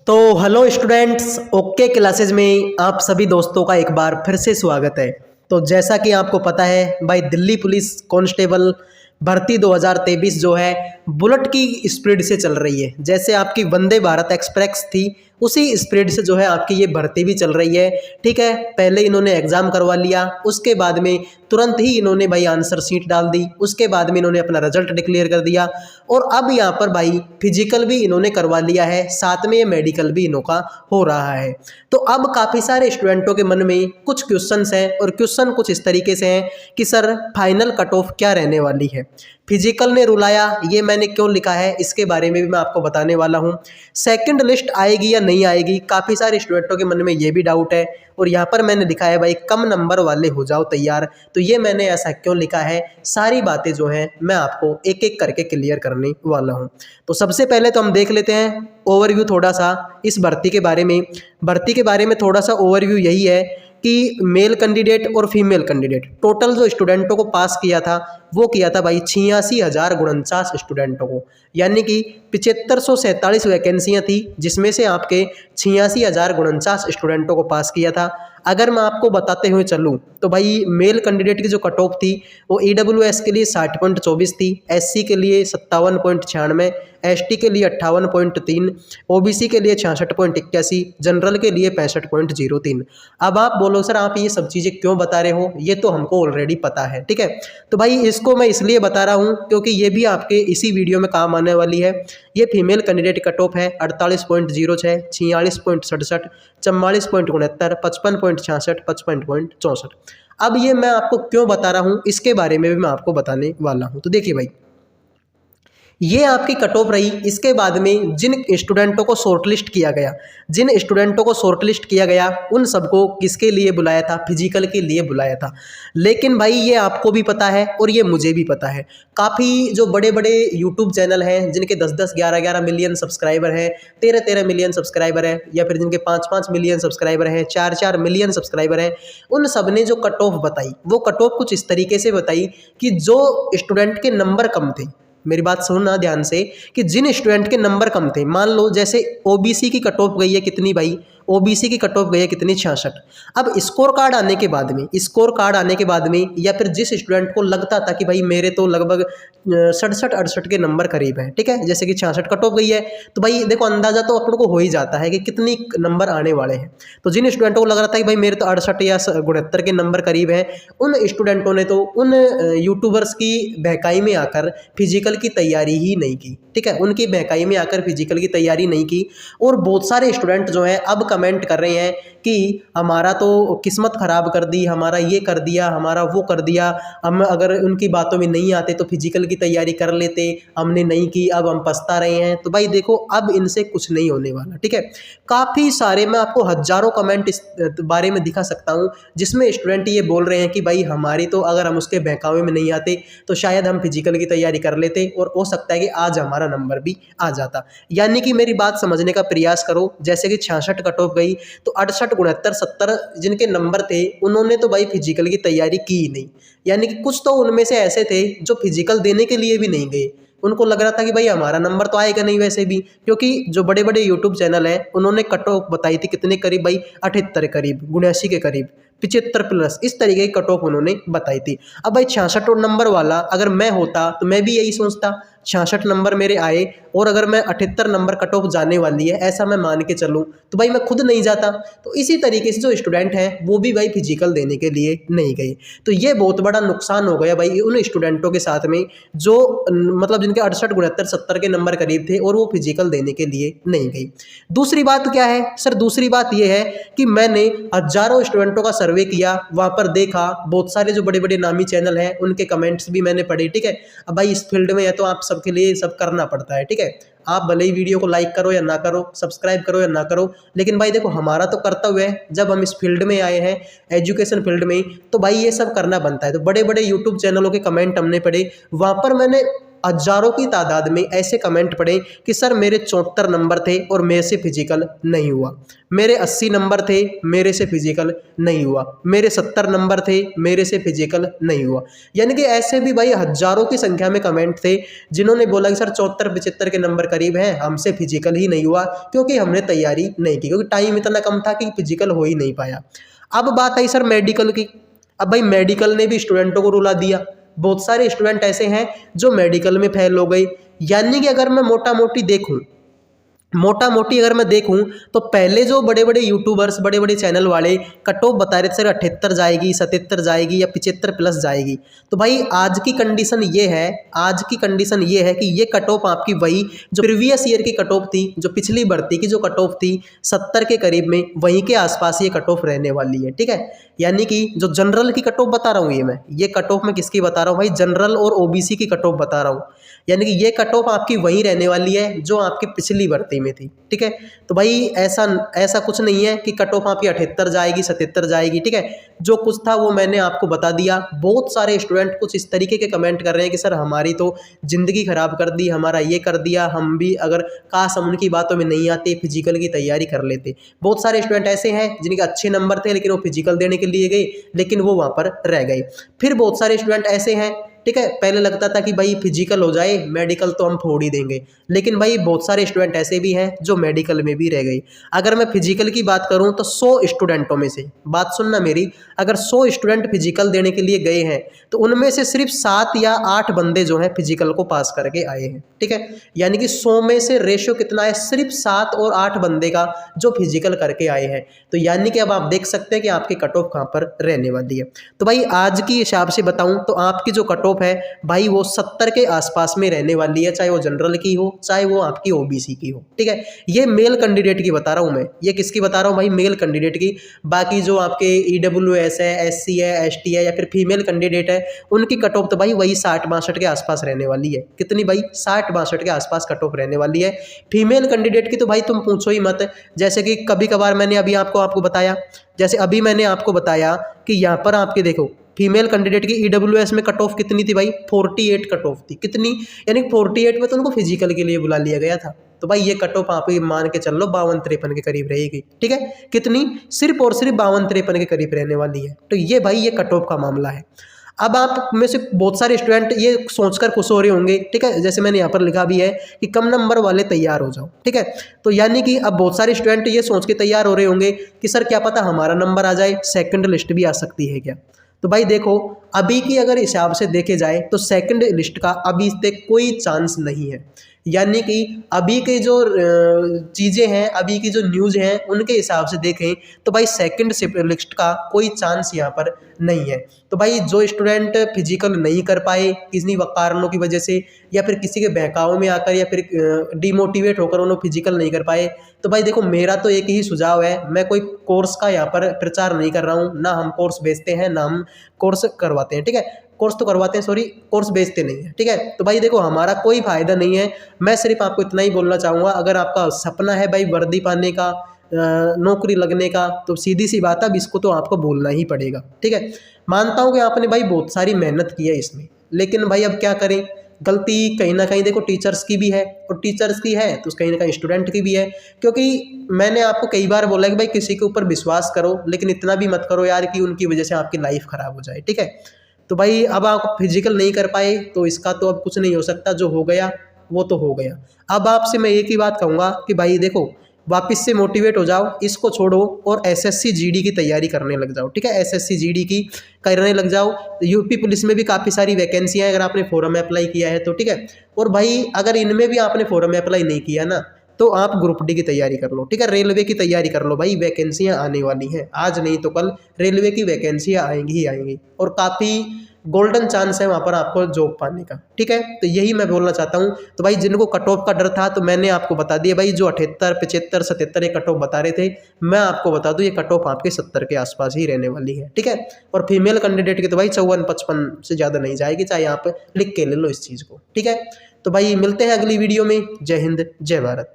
तो hello students, okay classes में आप सभी दोस्तों का एक बार फिर से स्वागत है। तो जैसा कि आपको पता है भाई, दिल्ली पुलिस कांस्टेबल भर्ती 2023 जो है बुलेट की स्पीड से चल रही है। जैसे आपकी वंदे भारत एक्सप्रेस थी उसी स्पीड से जो है आपकी ये भर्ती भी चल रही है। ठीक है, पहले इन्होंने एग्जाम करवा लिया, उसके बाद में तुरंत ही इन्होंने भाई आंसर शीट डाल दी, उसके बाद में इन्होंने अपना रिजल्ट डिक्लेयर कर दिया और अब यहाँ पर भाई फिजिकल भी इन्होंने करवा लिया है, साथ में मेडिकल भी इनका हो रहा है। तो अब काफ़ी सारे स्टूडेंटों के मन में कुछ क्वेश्चंस हैं और क्वेश्चन कुछ इस तरीके से हैं कि सर फाइनल कट ऑफ क्या रहने वाली है, फिजिकल ने रुलाया, ये मैंने क्यों लिखा है इसके बारे में भी मैं आपको बताने वाला हूँ। सेकंड लिस्ट आएगी या नहीं आएगी, काफ़ी सारे स्टूडेंटों के मन में ये भी डाउट है। और यहाँ पर मैंने लिखा है भाई कम नंबर वाले हो जाओ तैयार, तो ये मैंने ऐसा क्यों लिखा है, सारी बातें जो हैं मैं आपको एक एक करके क्लियर करने वाला हूँ। तो सबसे पहले तो हम देख लेते हैं ओवरव्यू थोड़ा सा इस भर्ती के बारे में। भर्ती के बारे में थोड़ा सा ओवरव्यू यही है कि मेल कैंडिडेट और फीमेल कैंडिडेट टोटल जो स्टूडेंटों को पास किया था वो किया था भाई 86,049 स्टूडेंटों को, यानी कि 7547 वैकेंसियाँ थी जिसमें से आपके 86,049 स्टूडेंटों को पास किया था। अगर मैं आपको बताते हुए चलूँ तो भाई मेल कैंडिडेट की जो कट ऑफ थी वो EWS के लिए 60.24 थी, SC के लिए 57.96, ST के लिए 58.3, OBC के लिए 66.81, जनरल के लिए 65.03। अब आप बोलो सर आप ये सब चीज़ें क्यों बता रहे हो, ये तो हमको ऑलरेडी पता है। ठीक है, तो भाई इसको मैं इसलिए बता रहा हूँ क्योंकि ये भी आपके इसी वीडियो में काम आने वाली है। ये फीमेल कैंडिडेट कट ऑफ है 48.06, 46.67, 44.69, 55.66, 55.64। अब ये मैं आपको क्यों बता रहा हूँ इसके बारे में भी मैं आपको बताने वाला हूँ। तो देखिए भाई, ये आपकी कट ऑफ रही। इसके बाद में जिन स्टूडेंटों को शॉर्टलिस्ट किया गया, उन सबको किसके लिए बुलाया था, फिजिकल के लिए बुलाया था। लेकिन भाई ये आपको भी पता है और ये मुझे भी पता है, काफ़ी जो बड़े बड़े यूट्यूब चैनल हैं जिनके 10-10, 11-11 मिलियन सब्सक्राइबर हैं, 13-13 मिलियन सब्सक्राइबर हैं, या फिर जिनके 5-5 मिलियन सब्सक्राइबर हैं, 4-4 मिलियन सब्सक्राइबर हैं, उन सब ने जो कट ऑफ बताई वो कट ऑफ कुछ इस तरीके से बताई कि जो स्टूडेंट के नंबर कम थे, मेरी बात सुनना ध्यान से, कि जिन स्टूडेंट के नंबर कम थे, मान लो जैसे ओबीसी की कट ऑफ गई है कितनी भाई, ओबीसी की कट ऑफ गई है कितनी, 66। अब स्कोर कार्ड आने के बाद में या फिर जिस स्टूडेंट को लगता था कि भाई मेरे तो लगभग 67-68 के नंबर करीब हैं, ठीक है, जैसे कि 66 कट ऑफ गई है, तो भाई देखो अंदाजा तो अपन को हो ही जाता है कि कितनी नंबर आने वाले हैं। तो जिन स्टूडेंटों को लग रहा था कि भाई मेरे तो 68 या 69 के नंबर करीब हैं, उन स्टूडेंटों ने तो उन यूट्यूबर्स की बहकाई में आकर फिजिकल की तैयारी ही नहीं की। ठीक है, उनकी बहकाई में आकर फिजिकल की तैयारी नहीं की। और बहुत सारे स्टूडेंट जो हैं अब कमेंट कर रहे हैं कि हमारा तो किस्मत ख़राब कर दी, हमारा ये कर दिया, हमारा वो कर दिया, हम अगर उनकी बातों में नहीं आते तो फिजिकल की तैयारी कर लेते, हमने नहीं की, अब हम पछता रहे हैं। तो भाई देखो अब इनसे कुछ नहीं होने वाला। ठीक है, काफ़ी सारे, मैं आपको हज़ारों कमेंट इस बारे में दिखा सकता हूँ जिसमें स्टूडेंट ये बोल रहे हैं कि भाई हमारी तो अगर हम उसके बहकावे में नहीं आते तो शायद हम फिजिकल की तैयारी कर लेते और हो सकता है कि आज हमारा नंबर भी आ जाता। यानी कि मेरी बात समझने का प्रयास करो, जैसे कि 66 कट ऑफ गई तो 68, 69, 70 जिनके नंबर थे उन्होंने तो भाई फिजिकल की तैयारी की ही नहीं। यानी कि कुछ तो उनमें से ऐसे थे जो फिजिकल देने के लिए भी नहीं गए, उनको लग रहा था कि भाई हमारा नंबर तो आएगा नहीं वैसे भी, क्योंकि जो बड़े बड़े यूट्यूब चैनल हैं उन्होंने कट ऑफ बताई थी कितने करीब भाई, 78 करीब, 79 के करीब, 75 प्लस, इस तरीके की कट ऑफ उन्होंने बताई थी। अब भाई 66 नंबर वाला अगर मैं होता तो मैं भी यही सोचता, 66 नंबर मेरे आए और अगर मैं 78 नंबर कट ऑफ जाने वाली है ऐसा मैं मान के चलूँ तो भाई मैं खुद नहीं जाता। तो इसी तरीके से जो स्टूडेंट हैं वो भी भाई फिजिकल देने के लिए नहीं गए। तो ये बहुत बड़ा नुकसान हो गया भाई उन स्टूडेंटों के साथ में जो मतलब जिनके 68, 69, 70 के नंबर करीब थे और वो फिजिकल देने के लिए नहीं गई। दूसरी बात क्या है सर, दूसरी बात ये है कि मैंने हजारों स्टूडेंटों का सर्वे किया, वहाँ पर देखा बहुत सारे जो बड़े बड़े नामी चैनल हैं उनके कमेंट्स भी मैंने पढ़े। ठीक है, अब भाई इस फील्ड में है तो आप सबके लिए सब करना पड़ता है। ठीक है, आप भले ही वीडियो को लाइक करो या ना करो, सब्सक्राइब करो या ना करो, लेकिन भाई देखो हमारा तो कर्तव्य है, जब हम इस फील्ड में आए हैं एजुकेशन फील्ड में, तो भाई ये सब करना बनता है। तो बड़े बड़े यूट्यूब चैनलों के कमेंट हमने पढ़े, वहाँ पर मैंने हजारों की तादाद में ऐसे कमेंट पड़े कि सर मेरे 74 नंबर थे और मेरे से फिजिकल नहीं हुआ, मेरे 80 नंबर थे मेरे से फिजिकल नहीं हुआ, मेरे 70 नंबर थे मेरे से फिजिकल नहीं हुआ। यानी कि ऐसे भी भाई हजारों की संख्या में कमेंट थे जिन्होंने बोला कि सर 74-75 के नंबर करीब हैं, हमसे फिजिकल ही नहीं हुआ क्योंकि हमने तैयारी नहीं की, क्योंकि टाइम इतना कम था कि फिजिकल हो ही नहीं पाया। अब बात आई सर मेडिकल की। अब भाई मेडिकल ने भी स्टूडेंटों को रुला दिया। बहुत सारे स्टूडेंट ऐसे हैं जो मेडिकल में फेल हो गए। यानी कि अगर मैं मोटा मोटी अगर मैं देखूं तो पहले जो बड़े बड़े यूट्यूबर्स, बड़े बड़े चैनल वाले कट ऑफ बता रहे थे सर 78 जाएगी, 77 जाएगी या 75 प्लस जाएगी। तो भाई आज की कंडीशन ये है कि ये कट ऑफ आपकी वही जो प्रीवियस ईयर की कट ऑफ थी, जो पिछली भर्ती की जो कट ऑफ थी 70 के करीब में, वहीं के आसपास ये कट ऑफ रहने वाली है। ठीक है, यानी कि जो जनरल की कट ऑफ बता रहा हूँ ये कट ऑफ मैं किसकी बता रहा हूँ भाई, जनरल और ओबीसी की कट ऑफ बता रहा हूँ। यानी कि ये कट ऑफ आपकी वही रहने वाली है जो आपकी पिछली भर्ती में थी। ठीक है, तो भाई ऐसा कुछ नहीं है कि कट ऑफ आपकी 78 जाएगी, 77 जाएगी। ठीक है, जो कुछ था वो मैंने आपको बता दिया। बहुत सारे स्टूडेंट कुछ इस तरीके के कमेंट कर रहे हैं कि सर हमारी तो ज़िंदगी ख़राब कर दी, हमारा ये कर दिया, हम भी अगर काश हम उनकी बातों में नहीं आते, फिजिकल की तैयारी कर लेते। बहुत सारे स्टूडेंट ऐसे हैं जिनके अच्छे नंबर थे लेकिन वो फिजिकल देने के लिए गए लेकिन वो वहाँ पर रह गए। फिर बहुत सारे स्टूडेंट ऐसे हैं, ठीक है, पहले लगता था कि भाई फिजिकल हो जाए, मेडिकल तो हम फोड़ ही देंगे, लेकिन भाई बहुत सारे स्टूडेंट ऐसे भी हैं जो मेडिकल में भी रह गए। अगर मैं फिजिकल की बात करूं तो 100 स्टूडेंटों में से, बात सुनना मेरी, अगर 100 स्टूडेंट फिजिकल देने के लिए गए हैं तो उनमें से सिर्फ 7 या 8 बंदे जो हैं फिजिकल को पास करके आए हैं। ठीक है, यानी कि 100 में से रेशियो कितना है, सिर्फ 7 और 8 बंदे का जो फिजिकल करके आए हैं। तो यानी कि अब आप देख सकते हैं कि आपकी कट ऑफ कहाँ पर रहने वाली है। तो भाई आज की हिसाब से बताऊं तो आपकी जो कट ऑफ है भाई वो 70 के आसपास में रहने वाली है, चाहे वो जनरल की हो चाहे वो आपकी ओबीसी की हो। ठीक है, ये मेल कैंडिडेट की बता रहा हूं मैं, ये किसकी बता रहा हूं भाई, मेल कैंडिडेट की। बाकी जो आपके ईडब्ल्यूएस है, एससी है, एसटी है या फिर फीमेल कैंडिडेट है, उनकी कट ऑफ तो भाई वही 60-62 के आसपास रहने वाली है। कितनी भाई, 60-62 के आसपास कट ऑफ रहने वाली है। फीमेल कैंडिडेट की तो भाई तुम पूछो ही मत। जैसे कि कभी कभार मैंने अभी आपको बताया, जैसे अभी मैंने आपको बताया कि यहाँ पर आपके देखो फीमेल कैंडिडेट की ईडब्ल्यूएस में कट ऑफ कितनी थी भाई, 48 कट ऑफ थी। कितनी, यानी 48 में तो उनको फिजिकल के लिए बुला लिया गया था। तो भाई ये कट ऑफ आप मान के चल लो 52-53 के करीब रहेगी। ठीक है, कितनी, सिर्फ और सिर्फ 52-53 के करीब रहने वाली है। तो ये भाई ये कट ऑफ का मामला है। अब आप में से बहुत सारे स्टूडेंट ये सोचकर खुश हो रहे होंगे, ठीक है, जैसे मैंने यहाँ पर लिखा भी है कि कम नंबर वाले तैयार हो जाओ। ठीक है, तो यानी कि अब बहुत सारे स्टूडेंट ये सोच के तैयार हो रहे होंगे कि सर क्या पता हमारा नंबर आ जाए, सेकंड लिस्ट भी आ सकती है क्या। तो भाई देखो अभी की अगर हिसाब से देखे जाए तो सेकंड लिस्ट का अभी तक कोई चांस नहीं है। यानी कि अभी के जो चीज़ें हैं, अभी की जो न्यूज़ हैं उनके हिसाब से देखें तो भाई सेकंड लिस्ट का कोई चांस यहाँ पर नहीं है। तो भाई जो स्टूडेंट फिजिकल नहीं कर पाए किसी कारणों की वजह से या फिर किसी के बहकाव में आकर या फिर डिमोटिवेट होकर उन्होंने फिजिकल नहीं कर पाए, तो भाई देखो मेरा तो एक ही सुझाव है, मैं कोई कोर्स का यहाँ पर प्रचार नहीं कर रहा हूँ, ना हम कोर्स बेचते हैं ना हम कोर्स करवाते हैं। ठीक है, कोर्स तो करवाते हैं, सॉरी कोर्स बेचते नहीं है। ठीक है, तो भाई देखो हमारा कोई फायदा नहीं है। मैं सिर्फ आपको इतना ही बोलना चाहूँगा, अगर आपका सपना है भाई वर्दी पाने का, नौकरी लगने का, तो सीधी सी बात है अब इसको तो आपको बोलना ही पड़ेगा। ठीक है, मानता हूँ कि आपने भाई बहुत सारी मेहनत की है इसमें, लेकिन भाई अब क्या करें, गलती कहीं ना कहीं देखो टीचर्स की भी है, और टीचर्स की है तो कहीं ना कहीं स्टूडेंट की भी है। क्योंकि मैंने आपको कई बार बोला कि भाई किसी के ऊपर विश्वास करो, लेकिन इतना भी मत करो यार कि उनकी वजह से आपकी लाइफ ख़राब हो जाए। ठीक है, तो भाई अब आप फिजिकल नहीं कर पाए तो इसका तो अब कुछ नहीं हो सकता, जो हो गया वो तो हो गया। अब आपसे मैं एक ही बात कहूँगा कि भाई देखो वापस से मोटिवेट हो जाओ, इसको छोड़ो और एसएससी जीडी की तैयारी करने लग जाओ। ठीक है, एसएससी जीडी की करने लग जाओ। यूपी पुलिस में भी काफ़ी सारी वैकेंसियाँ हैं अगर आपने फॉर्म अप्लाई किया है तो। ठीक है, और भाई अगर इनमें भी आपने फॉर्म अप्लाई नहीं किया ना तो आप ग्रुप डी की तैयारी कर लो। ठीक है, रेलवे की तैयारी कर लो भाई, वैकेंसियाँ आने वाली हैं, आज नहीं तो कल रेलवे की वैकेंसियाँ आएंगी ही आएंगी, और काफ़ी गोल्डन चांस है वहाँ पर आपको जॉब पाने का। ठीक है, तो यही मैं बोलना चाहता हूँ। तो भाई जिनको कट ऑफ का डर था तो मैंने आपको बता दिया भाई, जो 78, 75, 77 ये कट ऑफ बता रहे थे, मैं आपको बता दूँ ये कट ऑफ आपके 70 के आसपास ही रहने वाली है। ठीक है, और फीमेल कैंडिडेट की तो भाई 54-55 से ज़्यादा नहीं जाएगी, चाहे आप लिख के ले लो इस चीज़ को। ठीक है, तो भाई मिलते हैं अगली वीडियो में। जय हिंद, जय भारत।